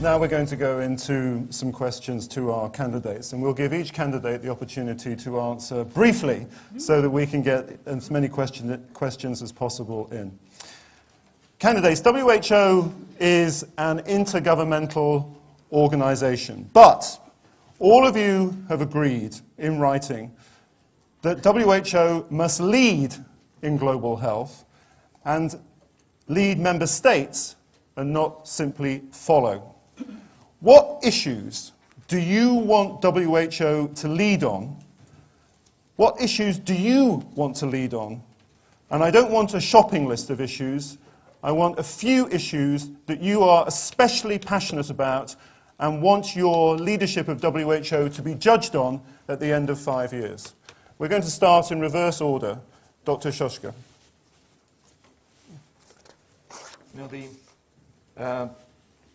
Now we're going to go into some questions to our candidates, and we'll give each candidate the opportunity to answer briefly so that we can get as many questions as possible in. Candidates, WHO is an intergovernmental organization, but all of you have agreed in writing that WHO must lead in global health and lead member states and not simply follow. What issues do you want WHO to lead on? What issues do you want to lead on? And I don't want a shopping list of issues. I want a few issues that you are especially passionate about and want your leadership of WHO to be judged on at the end of 5 years. We're going to start in reverse order. Dr. Shoshka.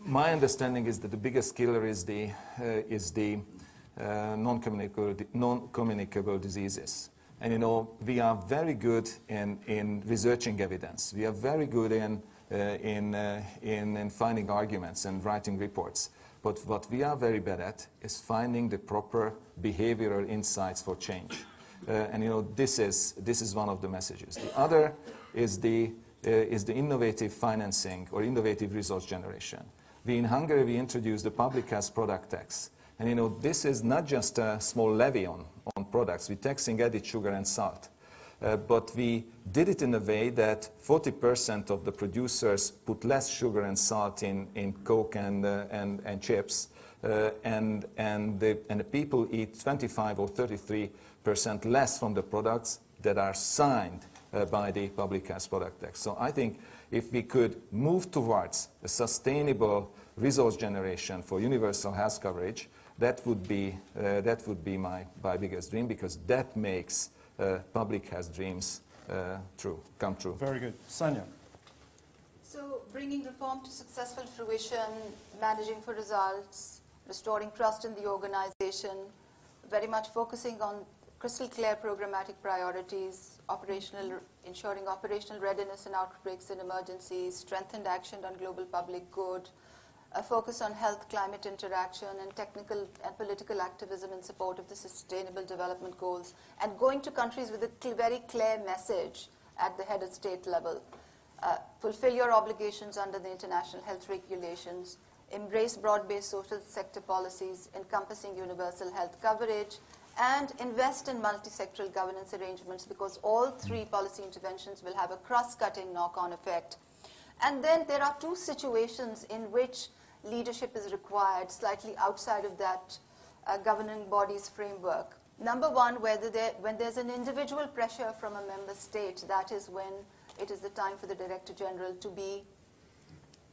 My understanding is that the biggest killer is the non-communicable diseases. And we are very good in researching evidence. We are very good in finding arguments and writing reports. But what we are very bad at is finding the proper behavioral insights for change. This is one of the messages. The other is the innovative financing or innovative resource generation. In Hungary, we introduced the public health product tax. And this is not just a small levy on products. We're taxing added sugar and salt. But we did it in a way that 40% of the producers put less sugar and salt in Coke and chips, and the people eat 25 or 33% less from the products that are signed by the public health product tax. So I think if we could move towards a sustainable resource generation for universal health coverage, that would be my biggest dream, because that makes public health dreams come true. Very good. Sanya. So bringing reform to successful fruition, managing for results, restoring trust in the organization, very much focusing on crystal clear programmatic priorities, ensuring operational readiness in outbreaks and emergencies, strengthened action on global public good, a focus on health, climate interaction, and technical and political activism in support of the Sustainable Development Goals, and going to countries with a very clear message at the head of state level. Fulfill your obligations under the international health regulations, embrace broad-based social sector policies encompassing universal health coverage, and invest in multi-sectoral governance arrangements, because all three policy interventions will have a cross-cutting knock-on effect. And then there are two situations in which leadership is required, slightly outside of that governing body's framework. Number one, when there's an individual pressure from a member state, that is when it is the time for the Director General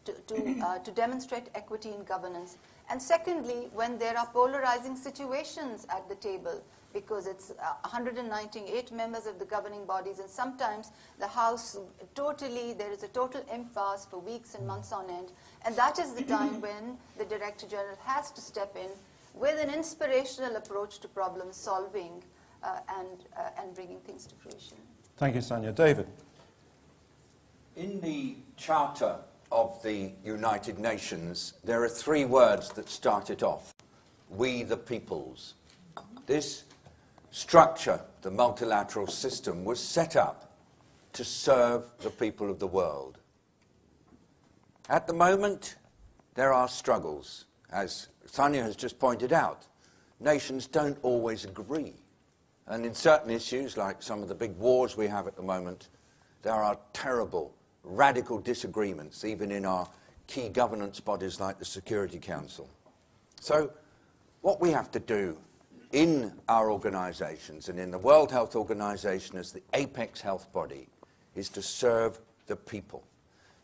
to demonstrate equity in governance. And secondly, when there are polarizing situations at the table, because it's 198 members of the governing bodies, and sometimes the House there is a total impasse for weeks and months on end, and that is the time when the Director General has to step in with an inspirational approach to problem solving and bringing things to fruition. Thank you, Sanya. David. In the Charter of the United Nations, there are 3 words that start it off: we the peoples. This structure, the multilateral system, was set up to serve the people of the world. At the moment, there are struggles. As Sanya has just pointed out, nations don't always agree. And in certain issues, like some of the big wars we have at the moment, there are terrible, radical disagreements, even in our key governance bodies like the Security Council. So what we have to do in our organizations and in the World Health Organization as the apex health body is to serve the people,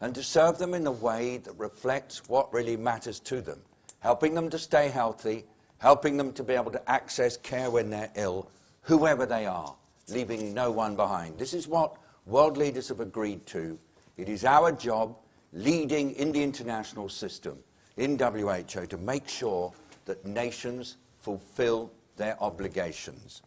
and to serve them in a way that reflects what really matters to them, helping them to stay healthy, helping them to be able to access care when they're ill, whoever they are, leaving no one behind. This is what world leaders have agreed to. It is our job, leading in the international system, in WHO, to make sure that nations fulfill their obligations.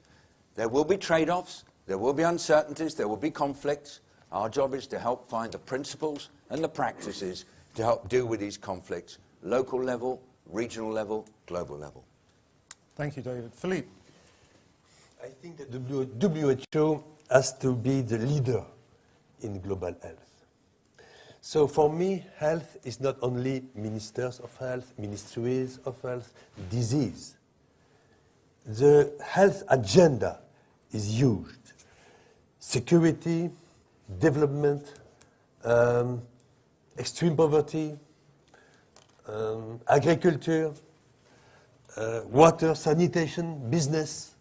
There will be trade-offs, there will be uncertainties, there will be conflicts. Our job is to help find the principles and the practices to help deal with these conflicts local level, regional level, global level. Thank you, David. Philippe. I think that the WHO has to be the leader in global health. So for me, health is not only ministers of health, ministries of health, disease. The health agenda is huge. Security, development, extreme poverty, agriculture, water, sanitation, business.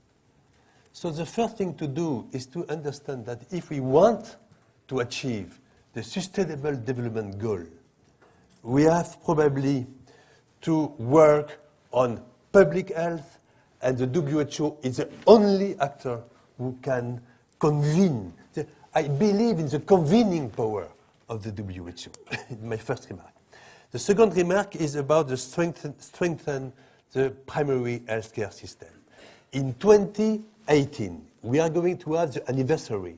So the first thing to do is to understand that if we want to achieve the Sustainable Development Goal, we have probably to work on public health, and the WHO is the only actor who can convene. I believe in the convening power of the WHO, my first remark. The second remark is about the strengthen the primary healthcare system. In 2018, we are going to have the anniversary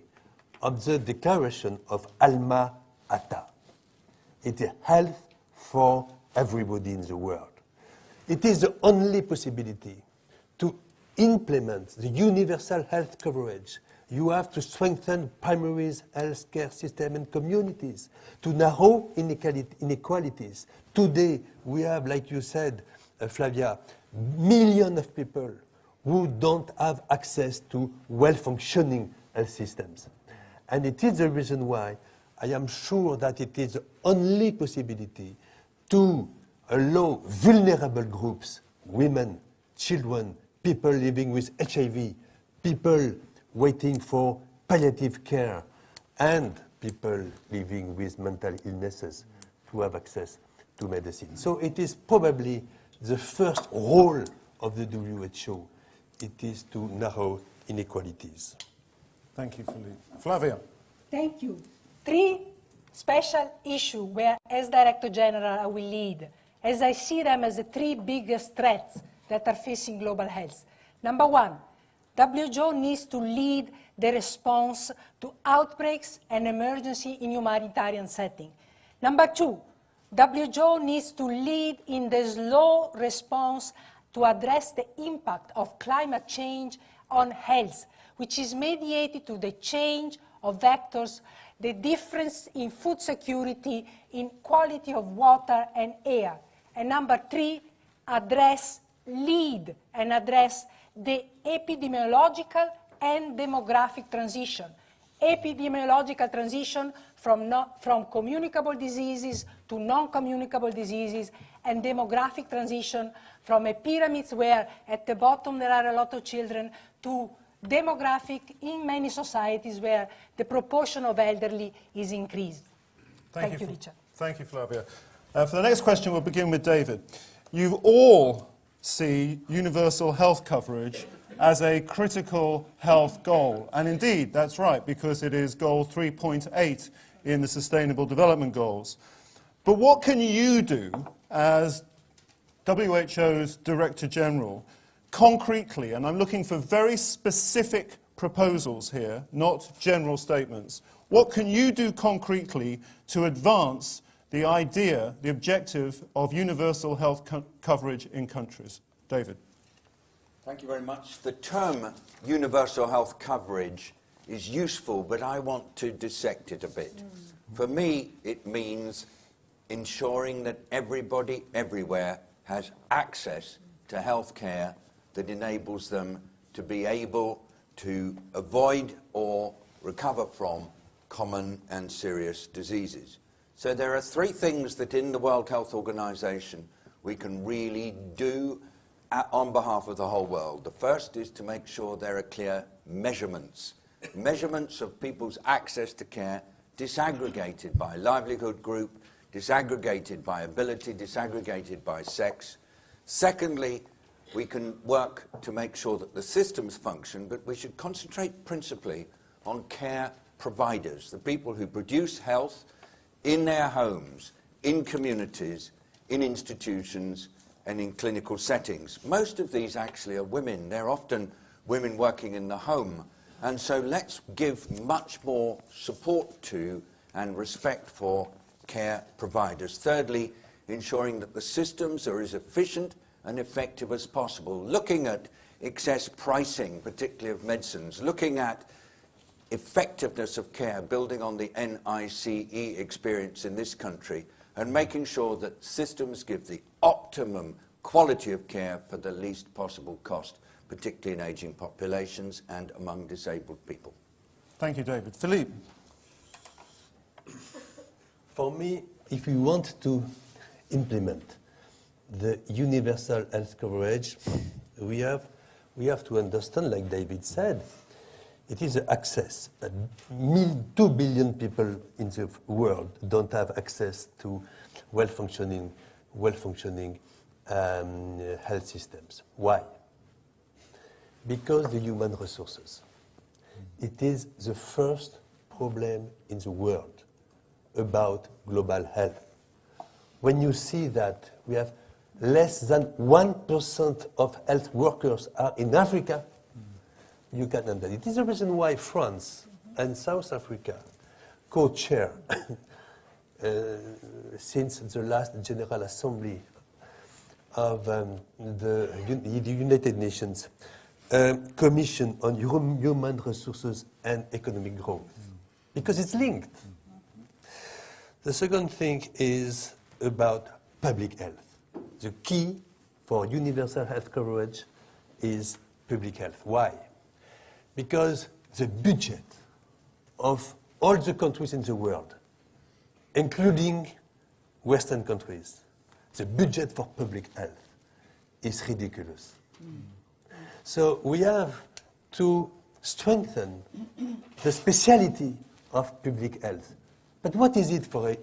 of the declaration of Alma Ata. It is health for everybody in the world. It is the only possibility to implement the universal health coverage. You have to strengthen primary health care system and communities to narrow inequalities. Today, we have, like you said, Flavia, millions of people who don't have access to well-functioning health systems. And it is the reason why I am sure that it is the only possibility to allow vulnerable groups, women, children, people living with HIV, people waiting for palliative care, and people living with mental illnesses to have access to medicine. So it is probably the first role of the WHO. It is to narrow inequalities. Thank you, Philippe. Flavia. Thank you. Three special issues where, as Director General, I will lead, as I see them as the three biggest threats that are facing global health. Number one, WHO needs to lead the response to outbreaks and emergency in humanitarian setting. Number two, WHO needs to lead in the slow response to address the impact of climate change on health, which is mediated to the change of vectors, the difference in food security, in quality of water and air. And number three, lead and address the epidemiological and demographic transition. Epidemiological transition from communicable diseases to non-communicable diseases, and demographic transition from a pyramids where at the bottom there are a lot of children to demographic in many societies where the proportion of elderly is increased. Thank you, Richard. Thank you, Flavia. For the next question, we'll begin with David. You all see universal health coverage as a critical health goal. And indeed, that's right, because it is goal 3.8 in the Sustainable Development Goals. But what can you do as WHO's Director General concretely, and I'm looking for very specific proposals here, not general statements, what can you do concretely to advance the idea, the objective of universal health coverage in countries? David. Thank you very much. The term universal health coverage is useful, but I want to dissect it a bit. For me, it means ensuring that everybody, everywhere, has access to health care that enables them to be able to avoid or recover from common and serious diseases. So there are three things that in the World Health Organization we can really do on behalf of the whole world. The first is to make sure there are clear measurements. Measurements of people's access to care, disaggregated by livelihood group, disaggregated by ability, disaggregated by sex. Secondly, we can work to make sure that the systems function, but we should concentrate principally on care providers, the people who produce health in their homes, in communities, in institutions, and in clinical settings. Most of these actually are women. They're often women working in the home. And so let's give much more support to and respect for care providers. Thirdly, ensuring that the systems are as efficient and effective as possible, looking at excess pricing, particularly of medicines, looking at effectiveness of care, building on the NICE experience in this country, and making sure that systems give the optimum quality of care for the least possible cost, particularly in ageing populations and among disabled people. Thank you, David. Philippe. For me, if we want to implement the universal health coverage, we have to understand, like David said, it is access. 2 billion people in the world don't have access to well-functioning health systems. Why? Because the human resources. It is the first problem in the world about global health. When you see that we have less than 1% of health workers are in Africa, you can understand. It is the reason why France and South Africa co-chair since the last General Assembly of the United Nations Commission on Human Resources and Economic Growth, because it's linked. The second thing is about public health. The key for universal health coverage is public health. Why? Because the budget of all the countries in the world, including Western countries, the budget for public health is ridiculous. So we have to strengthen the speciality of public health. But what is it for a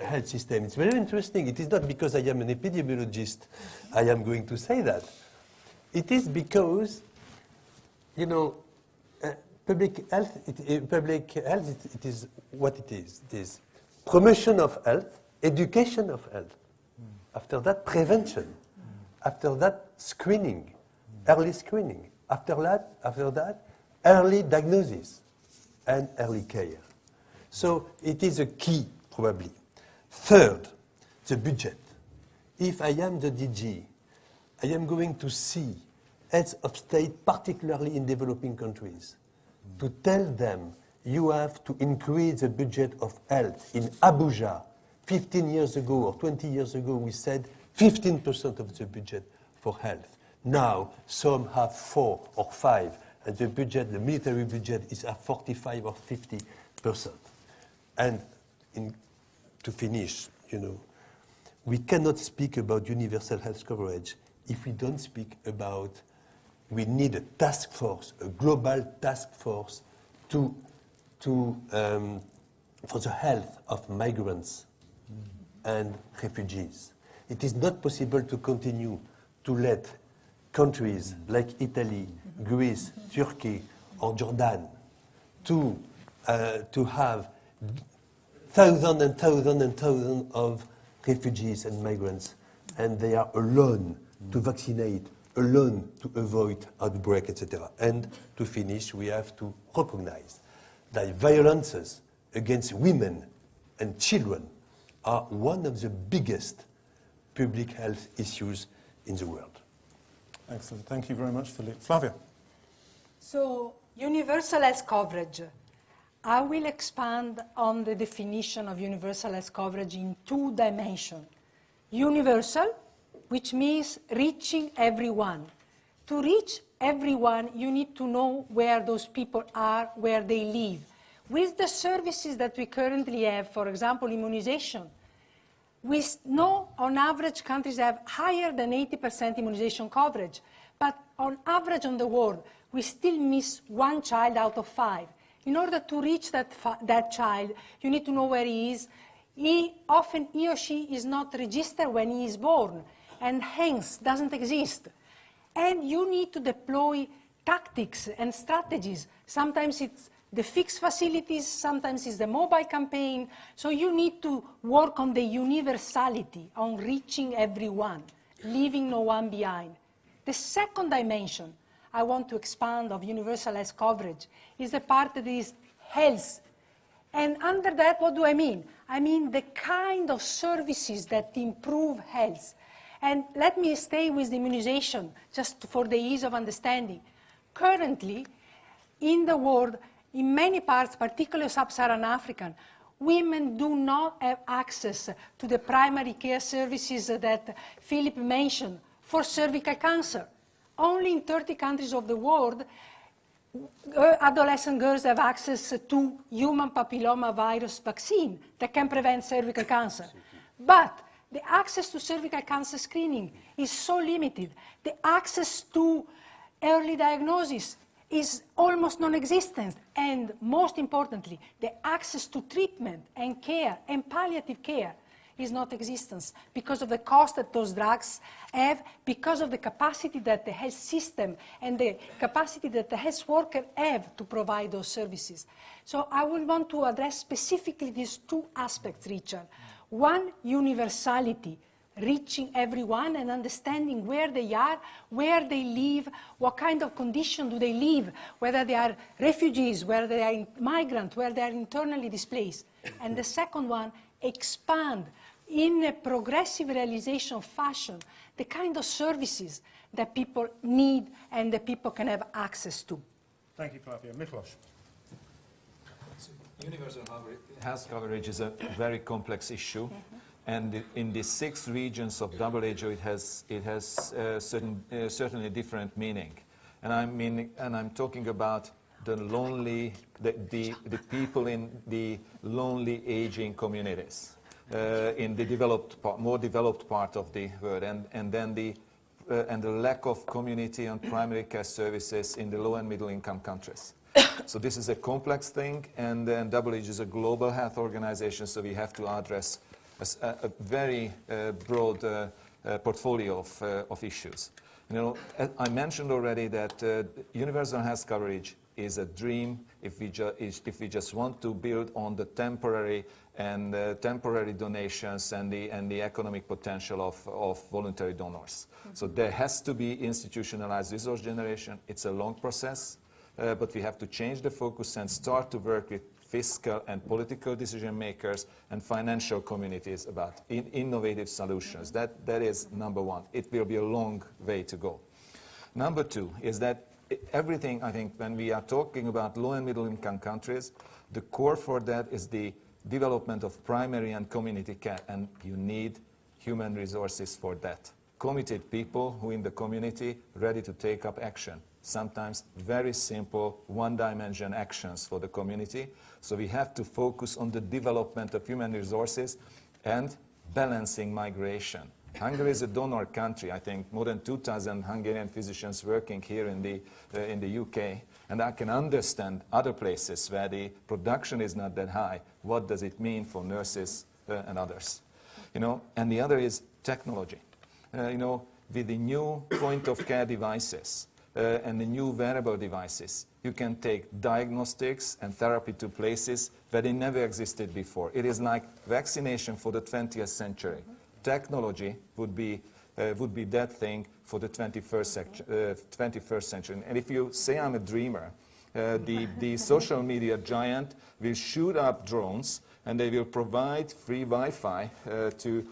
health system? It's very interesting. It is not because I am an epidemiologist I am going to say that. It is because, you know, public health, it is what it is. It is promotion of health, education of health. After that, prevention. After that, screening, early screening. After that, early diagnosis and early care. So it is a key, probably. Third, the budget. If I am the DG, I am going to see heads of state, particularly in developing countries, to tell them you have to increase the budget of health. In Abuja, 15 years ago or 20 years ago, we said 15% of the budget for health. Now, some have 4 or 5, and the budget, the military budget, is at 45 or 50%. And to finish, you know, we cannot speak about universal health coverage if we don't speak about, we need a task force, a global task force for the health of migrants and refugees. It is not possible to continue to let countries like Italy, Greece, Turkey, or Jordan to have thousands and thousands and thousands of refugees and migrants, and they are alone to vaccinate, alone to avoid outbreak, etc. And to finish, we have to recognize that violences against women and children are one of the biggest public health issues in the world. Excellent. Thank you very much, Philippe. Flavia. So, universal health coverage. I will expand on the definition of universal health coverage in 2 dimensions. Universal, which means reaching everyone. To reach everyone, you need to know where those people are, where they live. With the services that we currently have, for example, immunization, we know on average countries have higher than 80% immunization coverage, but on average on the world, we still miss 1 child out of 5. In order to reach that child, you need to know where he is. Often he or she is not registered when he is born, and hence doesn't exist. And you need to deploy tactics and strategies. Sometimes it's the fixed facilities, sometimes it's the mobile campaign. So you need to work on the universality, on reaching everyone, leaving no one behind. The second dimension I want to expand of universal health coverage is the part that is health. And under that, what do I mean? I mean the kind of services that improve health. And let me stay with the immunization, just for the ease of understanding. Currently, in the world, in many parts, particularly sub-Saharan African, women do not have access to the primary care services that Philip mentioned for cervical cancer. Only in 30 countries of the world, adolescent girls have access to human papilloma virus vaccine that can prevent cervical cancer. But the access to cervical cancer screening is so limited. The access to early diagnosis is almost non-existent. And most importantly, the access to treatment and care and palliative care is not existence because of the cost that those drugs have, because of the capacity that the health system and the capacity that the health worker have to provide those services. So I would want to address specifically these two aspects, Richard. One, universality, reaching everyone and understanding where they are, where they live, what kind of condition do they live, whether they are refugees, whether they are migrants, whether they are internally displaced. And the second one, expand in a progressive realization fashion the kind of services that people need and that people can have access to. Thank you, Flavia. Miklos. Universal health coverage is a very complex issue. And in the 6 regions of WHO, it has certainly different meaning. And I'm talking about the lonely, the people in the lonely aging communities in the more developed part of the world, and then the lack of community and primary care services in the low and middle income countries. So this is a complex thing, and then WHO is a global health organization, so we have to address a very broad portfolio of issues. You know, I mentioned already that universal health coverage is a dream if we just want to build on the temporary donations and the economic potential of voluntary donors. So there has to be institutionalized resource generation. It's a long process, but we have to change the focus and start to work with fiscal and political decision makers and financial communities about innovative solutions. That is number one. It will be a long way to go. Number two is that everything, I think, when we are talking about low and middle income countries, the core for that is the development of primary and community care, and you need human resources for that. Committed people who in the community ready to take up action. Sometimes very simple one-dimension actions for the community. So we have to focus on the development of human resources and balancing migration. Hungary is a donor country. I think more than 2,000 Hungarian physicians working here in the UK. And I can understand other places where the production is not that high. What does it mean for nurses and others? You know, and the other is technology. You know, with the new point-of-care devices, and the new wearable devices, you can take diagnostics and therapy to places where they never existed before. It is like vaccination for the 20th century. Technology would be that thing for the 21st century. And if you say I'm a dreamer, the social media giant will shoot up drones and they will provide free Wi-Fi to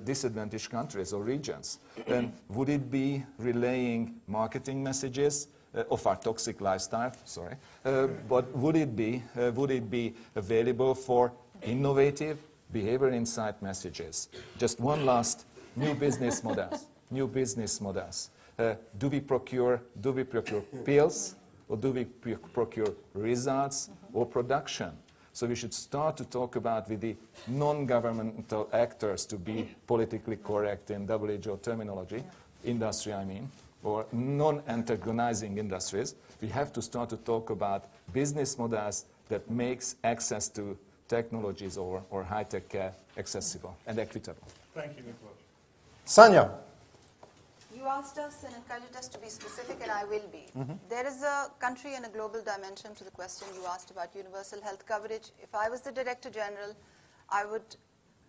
disadvantaged countries or regions. Then would it be relaying marketing messages of our toxic lifestyle? Sorry, but would it be available for innovative behavior insight messages? Just one last: new business models. New business models. Do we procure pills, or do we procure results or production? So we should start to talk about with the non-governmental actors, to be politically correct in WHO terminology, industry I mean, or non-antagonizing industries. We have to start to talk about business models that makes access to technologies or high-tech care accessible and equitable. Thank you, Miklos. Sanya. You asked us and encouraged us to be specific, and I will be. There is a country and a global dimension to the question you asked about universal health coverage. If I was the Director General, I would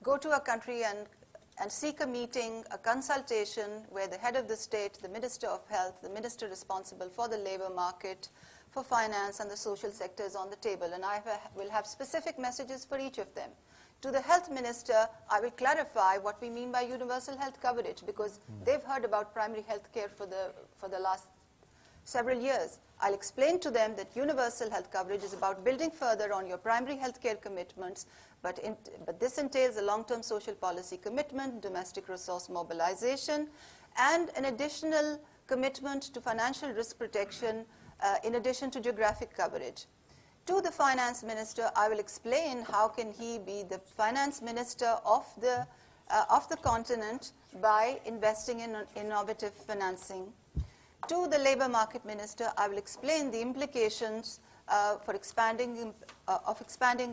go to a country and seek a meeting, a consultation, where the head of the state, the Minister of Health, the minister responsible for the labor market, for finance and the social sector is on the table, and I will have specific messages for each of them. To the health minister, I will clarify what we mean by universal health coverage, because they've heard about primary health care for the last several years. I'll explain to them that universal health coverage is about building further on your primary health care commitments, but this entails a long-term social policy commitment, domestic resource mobilization, and an additional commitment to financial risk protection in addition to geographic coverage. To the finance minister, I will explain how can he be the finance minister of the continent by investing in innovative financing. To the labor market minister, I will explain the implications of expanding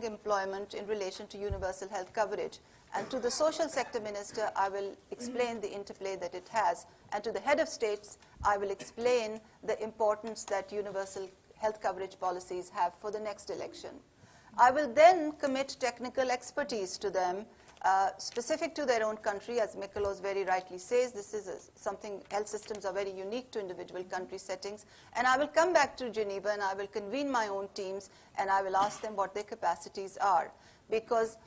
employment in relation to universal health coverage. And to the social sector minister, I will explain the interplay that it has. And to the head of states, I will explain the importance that universal health coverage policies have for the next election. I will then commit technical expertise to them, specific to their own country. As Mikolos very rightly says, this is something, health systems are very unique to individual country settings. And I will come back to Geneva and I will convene my own teams and I will ask them what their capacities are. Because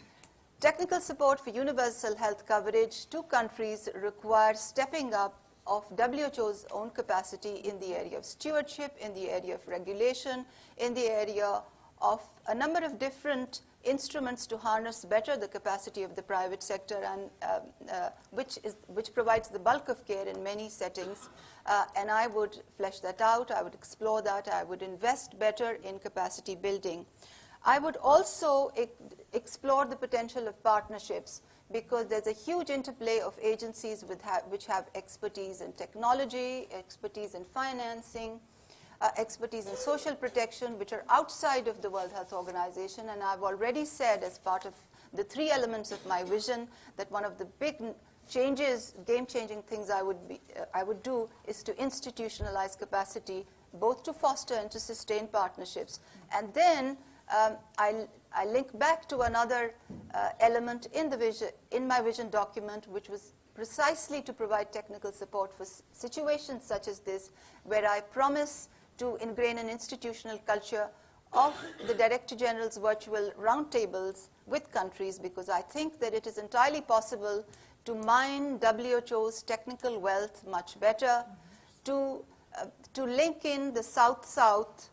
technical support for universal health coverage to countries requires stepping up of WHO's own capacity in the area of stewardship, in the area of regulation, in the area of a number of different instruments to harness better the capacity of the private sector, and which provides the bulk of care in many settings. And I would flesh that out, I would explore that, I would invest better in capacity building. I would also explore the potential of partnerships, because there's a huge interplay of agencies which have expertise in technology, expertise in financing, expertise in social protection, which are outside of the World Health Organization. And I've already said, as part of the 3 elements of my vision, that one of the big changes, game-changing things I would do is to institutionalize capacity, both to foster and to sustain partnerships. And then I link back to another element in my vision document, which was precisely to provide technical support for situations such as this, where I promise to ingrain an institutional culture of the Director General's virtual roundtables with countries, because I think that it is entirely possible to mine WHO's technical wealth much better, to link in the South-South,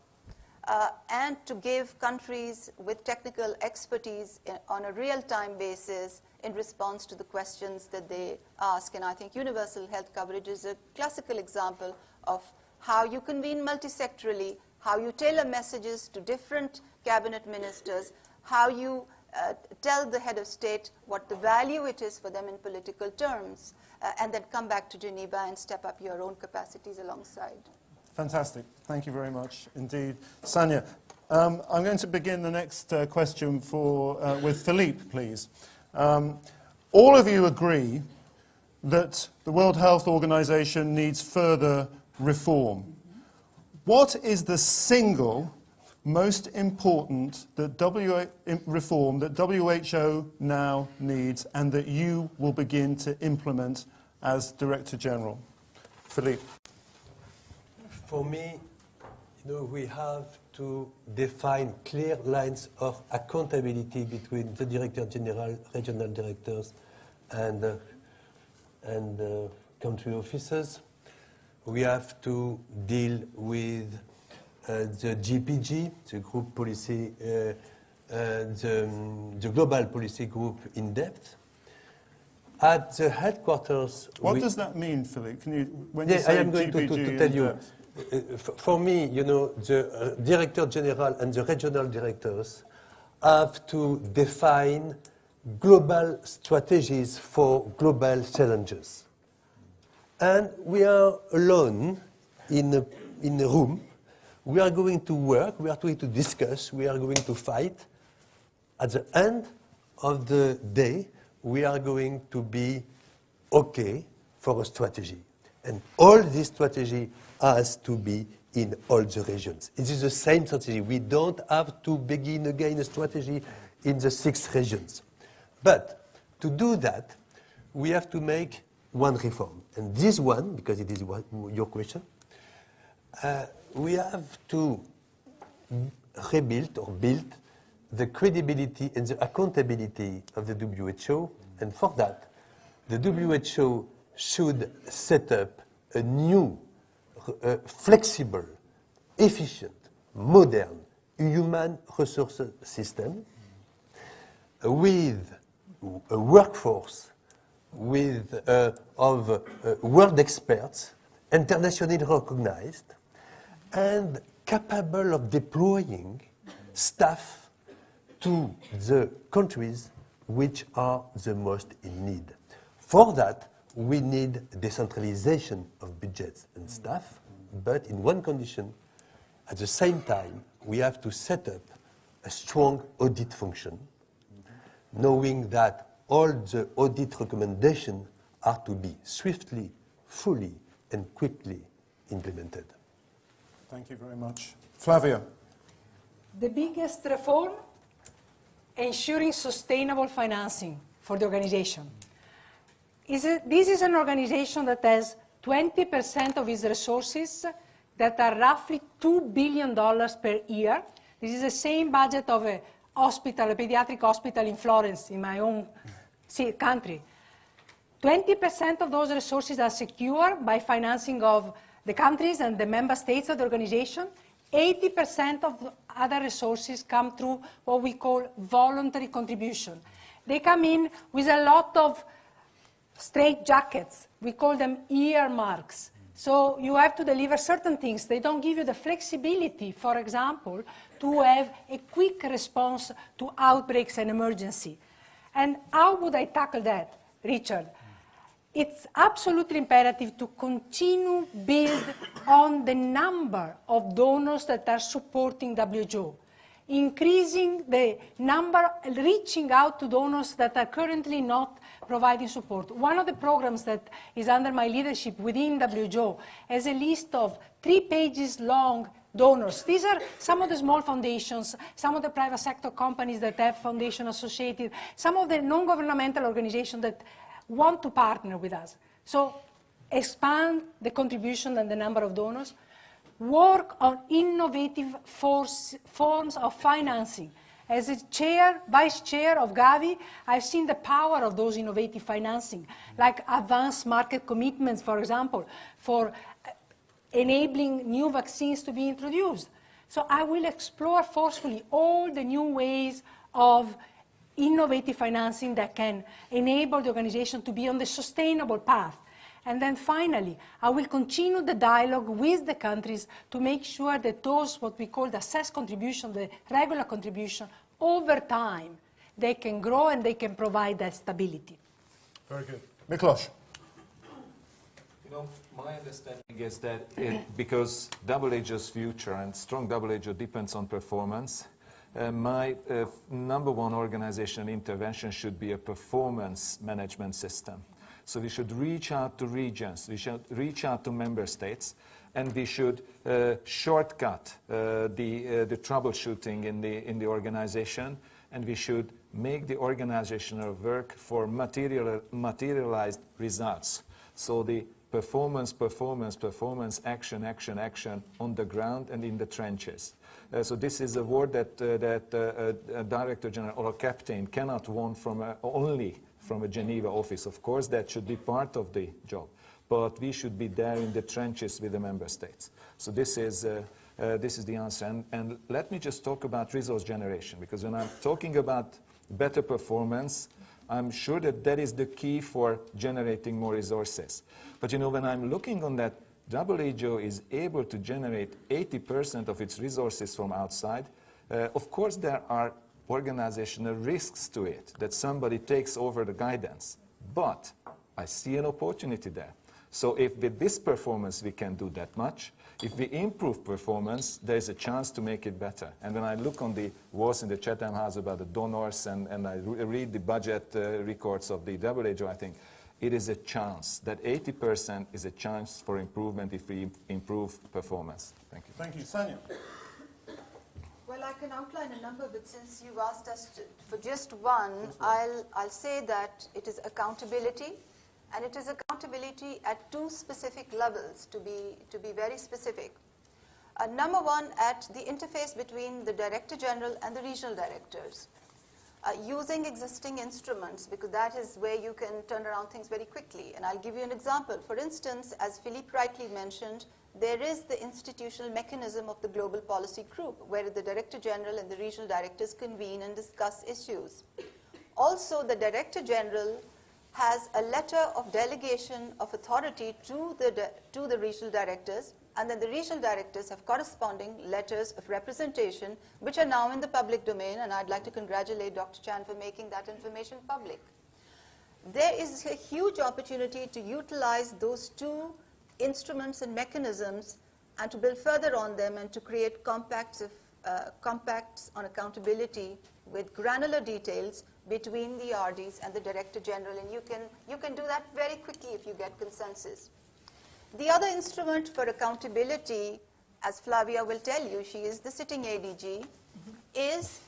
and to give countries with technical expertise on a real-time basis in response to the questions that they ask. And I think universal health coverage is a classical example of how you convene multisectorally, how you tailor messages to different cabinet ministers, how you tell the head of state what the value it is for them in political terms, and then come back to Geneva and step up your own capacities alongside. Fantastic. Thank you very much indeed. Sanya, I'm going to begin the next question with Philippe, please. All of you agree that the World Health Organization needs further reform. What is the single most important reform that WHO now needs and that you will begin to implement as Director General? Philippe. For me, we have to define clear lines of accountability between the Director General, regional directors, and country officers. We have to deal with the GPG, the group policy, the global policy group in depth. At the headquarters, what does that mean, Philippe? Can you, when yeah, you say I am going GPG to tell you. For me, the Director General and the regional directors have to define global strategies for global challenges. And we are alone in a room. We are going to work, we are going to discuss, we are going to fight. At the end of the day, we are going to be okay for a strategy. And all this strategy has to be in all the regions. It is the same strategy. We don't have to begin again a strategy in the 6 regions. But to do that, we have to make one reform. And this one, because it is your question, we have to rebuild or build the credibility and the accountability of the WHO, and for that, the WHO should set up a new, flexible, efficient, modern, human resources system with a workforce of world experts, internationally recognized, and capable of deploying staff to the countries which are the most in need. For that, we need decentralization of budgets and staff, but in one condition. At the same time, we have to set up a strong audit function, knowing that all the audit recommendations are to be swiftly, fully, and quickly implemented. Thank you very much. Flavia. The biggest reform, ensuring sustainable financing for the organization. This is an organization that has 20% of its resources that are roughly $2 billion per year. This is the same budget of a hospital, a pediatric hospital in Florence, in my own country. 20% of those resources are secure by financing of the countries and the member states of the organization. 80% of the other resources come through what we call voluntary contribution. They come in with a lot of straitjackets. We call them earmarks. So you have to deliver certain things. They don't give you the flexibility, for example, to have a quick response to outbreaks and emergency. And how would I tackle that, Richard? It's absolutely imperative to continue build on the number of donors that are supporting WHO, increasing the number, reaching out to donors that are currently not providing support. One of the programs that is under my leadership within WHO has a list of 3 pages long donors. These are some of the small foundations, some of the private sector companies that have foundation associated, some of the non-governmental organizations that want to partner with us. So expand the contribution and the number of donors. Work on innovative forms of financing. As a vice chair of Gavi, I've seen the power of those innovative financing, like advanced market commitments, for example, for enabling new vaccines to be introduced. So I will explore forcefully all the new ways of innovative financing that can enable the organization to be on the sustainable path. And then finally, I will continue the dialogue with the countries to make sure that those, what we call the assessed contribution, the regular contribution, over time, they can grow and they can provide that stability. Very good. Miklos. You know, my understanding is that because WHO's future and strong WHO depends on performance, my number one organizational intervention should be a performance management system. So we should reach out to regions, we should reach out to member states, and we should shortcut the troubleshooting in the organization, and we should make the organizational work for materialized results. So the performance, action on the ground and in the trenches. So this is a word that a Director General or a captain cannot want from only from a Geneva office. Of course, that should be part of the job. But we should be there in the trenches with the member states. So this is the answer. And let me just talk about resource generation, because when I'm talking about better performance, I'm sure that that is the key for generating more resources. But you know, when I'm looking on that, WHO is able to generate 80% of its resources from outside. Of course, there are organizational risks to it, that somebody takes over the guidance. But I see an opportunity there. So if with this performance we can do that much, if we improve performance, there's a chance to make it better. And when I look on the walls in the Chatham House about the donors and I read the budget records of the WHO, I think it is a chance. That 80% is a chance for improvement if we improve performance. Thank you. Thank you. Sanya. Well, I can outline a number, but since you've asked us for just one, I'll say that it is accountability, and it is accountability at 2 specific levels, to be very specific. Number one, at the interface between the Director General and the regional directors. Using existing instruments, because that is where you can turn around things very quickly. And I'll give you an example. For instance, as Philippe rightly mentioned, there is the institutional mechanism of the Global Policy Group, where the Director General and the regional directors convene and discuss issues. Also, the Director General has a letter of delegation of authority to the regional directors, and then the regional directors have corresponding letters of representation, which are now in the public domain, and I'd like to congratulate Dr. Chan for making that information public. There is a huge opportunity to utilize those two instruments and mechanisms and to build further on them and to create compacts on accountability with granular details between the RDs and the Director General, and you can do that very quickly if you get consensus. The other instrument for accountability, as Flavia will tell you, she is the sitting ADG, is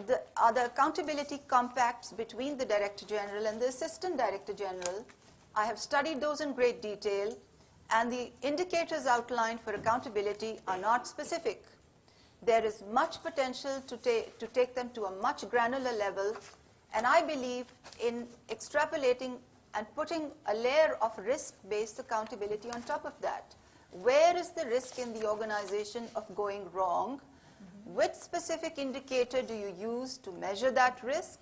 the other accountability compacts between the Director General and the Assistant Director General. I have studied those in great detail, and the indicators outlined for accountability are not specific. There is much potential to take them to a much granular level, and I believe in extrapolating and putting a layer of risk-based accountability on top of that. Where is the risk in the organization of going wrong? Which specific indicator do you use to measure that risk?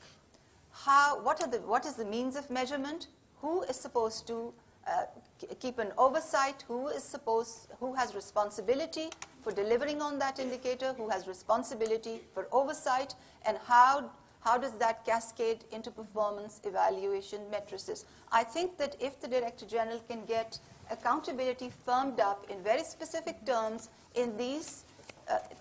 What is the means of measurement? Who is supposed to keep an oversight? Who has responsibility for delivering on that indicator? Who has responsibility for oversight? And how does that cascade into performance evaluation matrices? I think that if the Director General can get accountability firmed up in very specific terms in these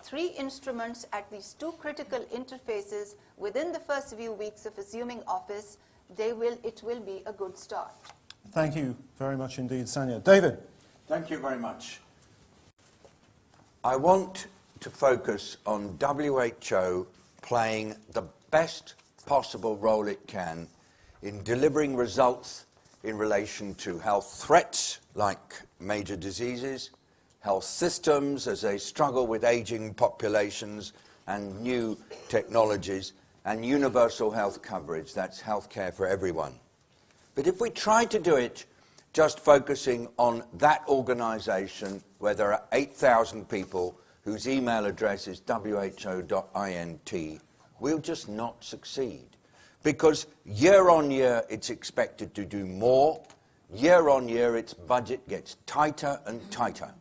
three instruments at these two critical interfaces within the first few weeks of assuming office, it will be a good start. Thank you very much indeed, Sanya. David. Thank you very much. I want to focus on WHO playing the best possible role it can in delivering results in relation to health threats like major diseases, health systems as they struggle with aging populations and new technologies, and universal health coverage. That's healthcare for everyone. But if we try to do it just focusing on that organization where there are 8,000 people whose email address is who.int, we'll just not succeed. Because year on year it's expected to do more. Year on year its budget gets tighter and tighter.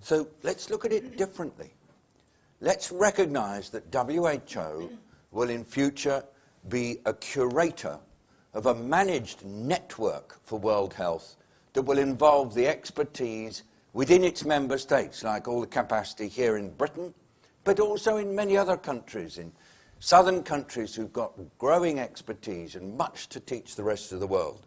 So let's look at it differently. Let's recognize that WHO will in future be a curator of a managed network for world health that will involve the expertise within its member states, like all the capacity here in Britain, but also in many other countries, in southern countries who've got growing expertise and much to teach the rest of the world.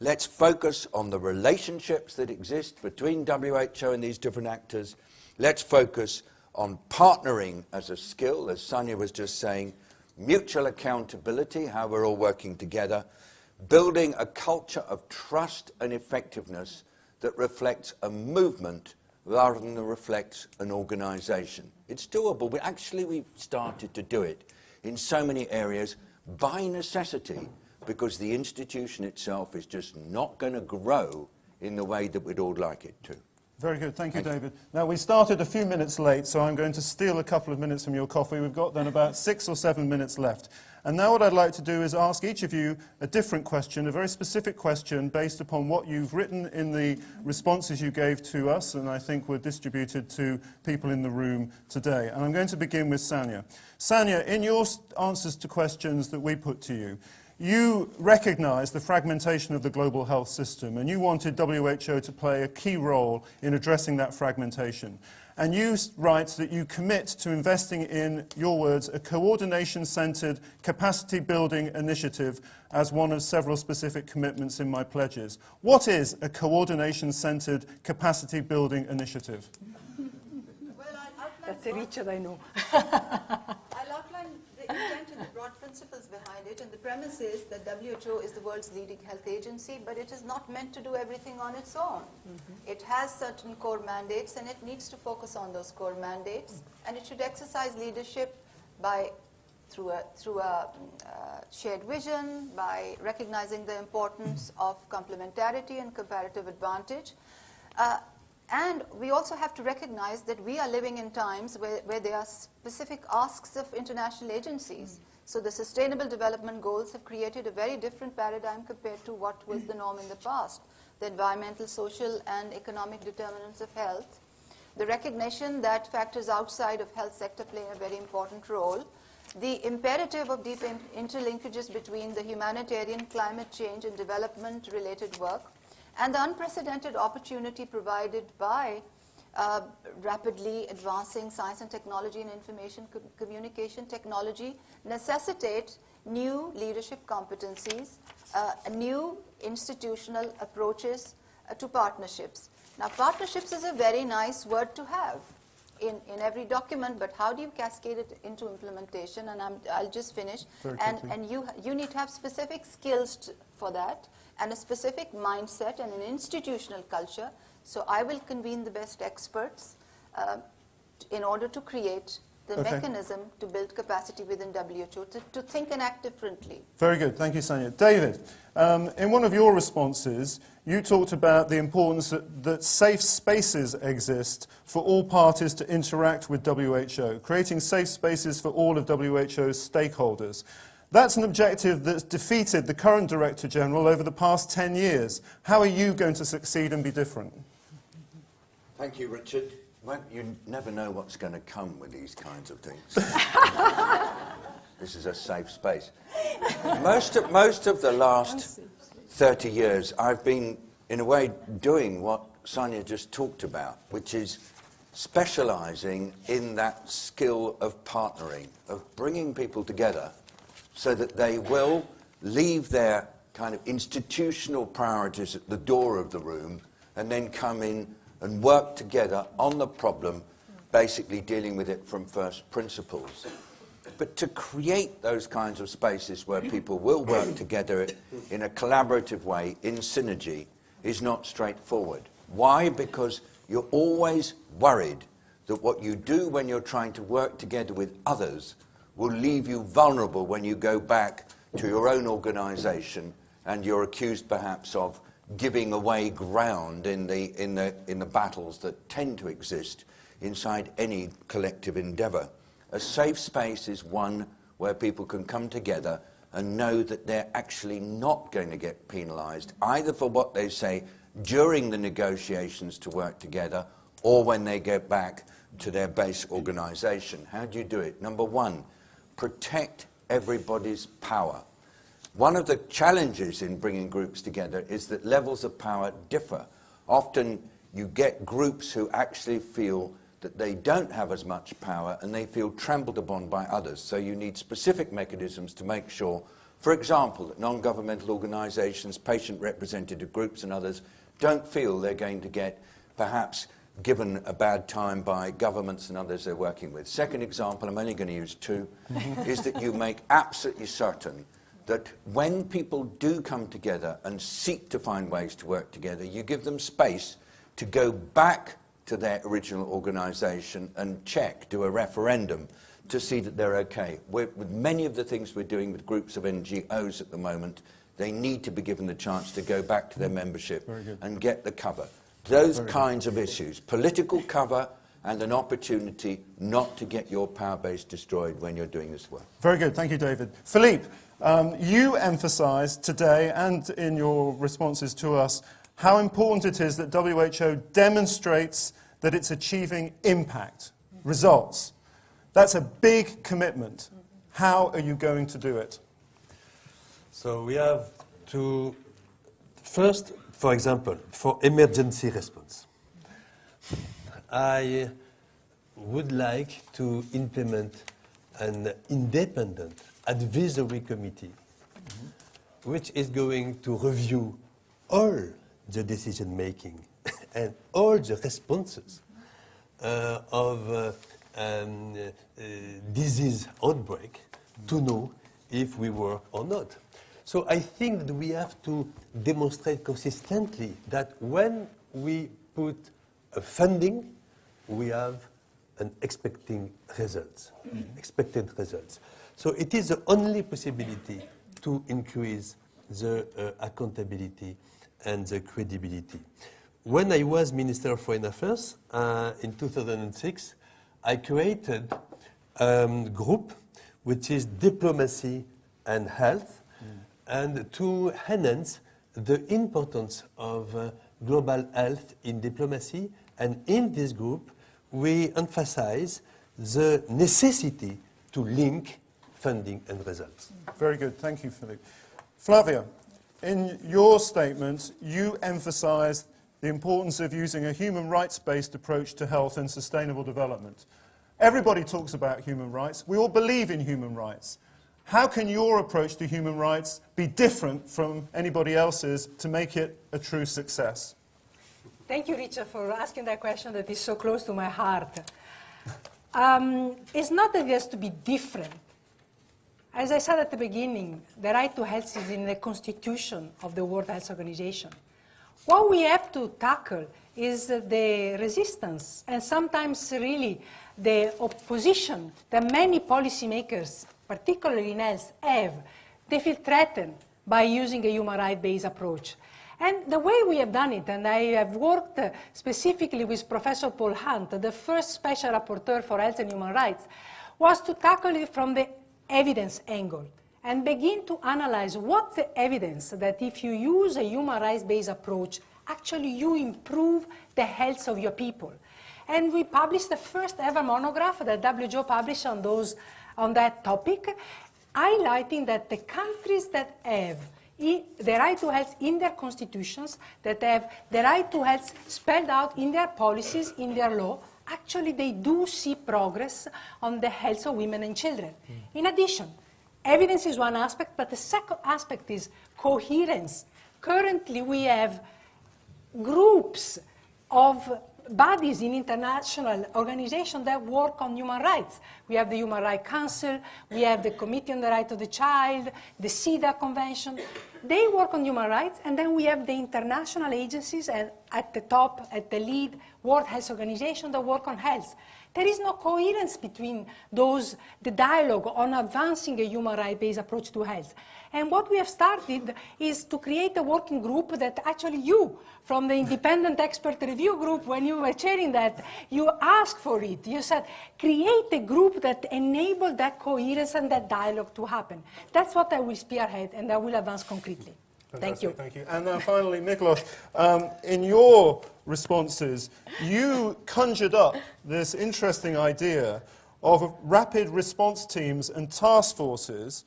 Let's focus on the relationships that exist between WHO and these different actors. Let's focus on partnering as a skill, as Sanya was just saying, mutual accountability, how we're all working together, building a culture of trust and effectiveness that reflects a movement rather than reflects an organization. It's doable, but actually we've started to do it in so many areas by necessity, because the institution itself is just not going to grow in the way that we'd all like it to. Very good. Thank you, David. Now, we started a few minutes late, so I'm going to steal a couple of minutes from your coffee. We've got then about 6 or 7 minutes left. And now what I'd like to do is ask each of you a different question, a very specific question based upon what you've written in the responses you gave to us, and I think were distributed to people in the room today. And I'm going to begin with Sanya. Sanya, in your answers to questions that we put to you, you recognized the fragmentation of the global health system, and you wanted WHO to play a key role in addressing that fragmentation. And you write that you commit to investing in, your words, a coordination-centered capacity-building initiative as one of several specific commitments in my pledges. What is a coordination-centered capacity-building initiative? Well, That's a Richard, I know. I'll outline the intent and the broad principles behind it, and the premise is that WHO is the world's leading health agency, but it is not meant to do everything on its own. It has certain core mandates, and it needs to focus on those core mandates, and it should exercise leadership through a shared vision, by recognizing the importance of complementarity and comparative advantage. And we also have to recognize that we are living in times where there are specific asks of international agencies. So the Sustainable Development Goals have created a very different paradigm compared to what was the norm in the past. The environmental, social, and economic determinants of health. The recognition that factors outside of health sector play a very important role. The imperative of deep interlinkages between the humanitarian, climate change, and development-related work, and the unprecedented opportunity provided by rapidly advancing science and technology and information communication technology necessitate new leadership competencies, new institutional approaches to partnerships. Now, partnerships is a very nice word to have in every document, but how do you cascade it into implementation? And I'll just finish. And you need to have specific skills for that, and a specific mindset and an institutional culture. So I will convene the best experts in order to create the mechanism to build capacity within WHO to think and act differently. Very good. Thank you, Sanya. David, in one of your responses, you talked about the importance that safe spaces exist for all parties to interact with WHO, creating safe spaces for all of WHO's stakeholders. That's an objective that's defeated the current Director General over the past 10 years. How are you going to succeed and be different? Thank you, Richard. Well, you never know what's going to come with these kinds of things. This is a safe space. Most of the last 30 years, I've been, in a way, doing what Sanya just talked about, which is specializing in that skill of partnering, of bringing people together so that they will leave their kind of institutional priorities at the door of the room and then come in and work together on the problem, basically dealing with it from first principles. But to create those kinds of spaces where people will work together in a collaborative way, in synergy, is not straightforward. Why? Because you're always worried that what you do when you're trying to work together with others will leave you vulnerable when you go back to your own organization and you're accused perhaps of giving away ground in the battles that tend to exist inside any collective endeavor. A safe space is one where people can come together and know that they're actually not going to get penalized, either for what they say during the negotiations to work together or when they get back to their base organization. How do you do it? Number one, protect everybody's power. One of the challenges in bringing groups together is that levels of power differ. Often you get groups who actually feel that they don't have as much power and they feel trampled upon by others. So you need specific mechanisms to make sure, for example, that non-governmental organizations, patient representative groups and others don't feel they're going to get perhaps given a bad time by governments and others they're working with. Second example, I'm only going to use two, is that you make absolutely certain that when people do come together and seek to find ways to work together, you give them space to go back to their original organization and check, do a referendum to see that they're okay. With many of the things we're doing with groups of NGOs at the moment, they need to be given the chance to go back to their membership and get the cover. Those kinds of issues, political cover and an opportunity not to get your power base destroyed when you're doing this work. Very good. Thank you, David. Philippe, you emphasized today and in your responses to us how important it is that WHO demonstrates that it's achieving impact, results. That's a big commitment. How are you going to do it? So we have to, first, for example, for emergency response, I would like to implement an independent advisory committee which is going to review all the decision-making and all the responses of disease outbreak to know if we work or not. So I think that we have to demonstrate consistently that when we put a funding, we have an expected results. So it is the only possibility to increase the accountability and the credibility. When I was Minister of Foreign Affairs in 2006, I created a group which is diplomacy and health, and to enhance the importance of global health in diplomacy. And in this group, we emphasize the necessity to link funding and results. Very good. Thank you, Philippe. Flavia, in your statement, you emphasized the importance of using a human rights-based approach to health and sustainable development. Everybody talks about human rights. We all believe in human rights. How can your approach to human rights be different from anybody else's to make it a true success? Thank you, Richard, for asking that question that is so close to my heart. It's not that it has to be different. As I said at the beginning, the right to health is in the constitution of the World Health Organization. What we have to tackle is the resistance and sometimes really the opposition that many policymakers, particularly in health, have. They feel threatened by using a human rights-based approach. And the way we have done it, and I have worked specifically with Professor Paul Hunt, the first special rapporteur for health and human rights, was to tackle it from the evidence angle and begin to analyze what's the evidence that if you use a human rights-based approach, actually you improve the health of your people. And we published the first ever monograph that WHO published on that topic, highlighting that the countries that have the right to health in their constitutions, that have the right to health spelled out in their policies, in their law, actually they do see progress on the health of women and children. In addition, evidence is one aspect, but the second aspect is coherence. Currently, we have groups of bodies in international organizations that work on human rights. We have the Human Rights Council, we have the Committee on the Right of the Child, the CEDAW Convention. They work on human rights, and then we have the international agencies and at the top, at the lead, World Health Organization that work on health. There is no coherence between those, the dialogue on advancing a human rights-based approach to health. And what we have started is to create a working group that actually you, from the independent expert review group, when you were chairing that, you asked for it. You said, create a group that enables that coherence and that dialogue to happen. That's what I will spearhead, and I will advance concretely. Thank you. Thank you. And then finally, Miklos, in your responses, you conjured up this interesting idea of rapid response teams and task forces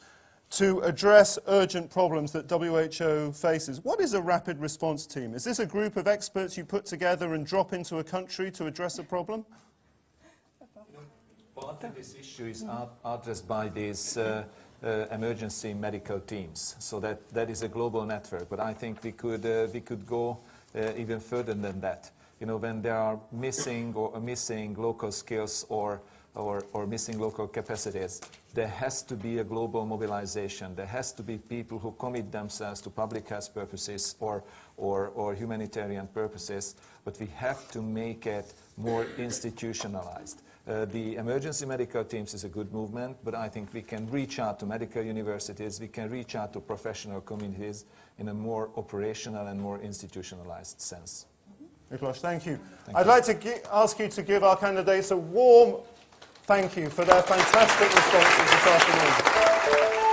to address urgent problems that WHO faces. What is a rapid response team? Is this a group of experts you put together and drop into a country to address a problem? Part of this issue is addressed by these emergency medical teams. So that is a global network. But I think we could go even further than that. You know, when there are missing local skills or missing local capacities, there has to be a global mobilization. There has to be people who commit themselves to public health purposes or humanitarian purposes, but we have to make it more institutionalized. The emergency medical teams is a good movement, but I think we can reach out to medical universities, we can reach out to professional communities in a more operational and more institutionalized sense. Miklos, thank you. I'd like to ask you to give our candidates a warm thank you for their fantastic responses this afternoon.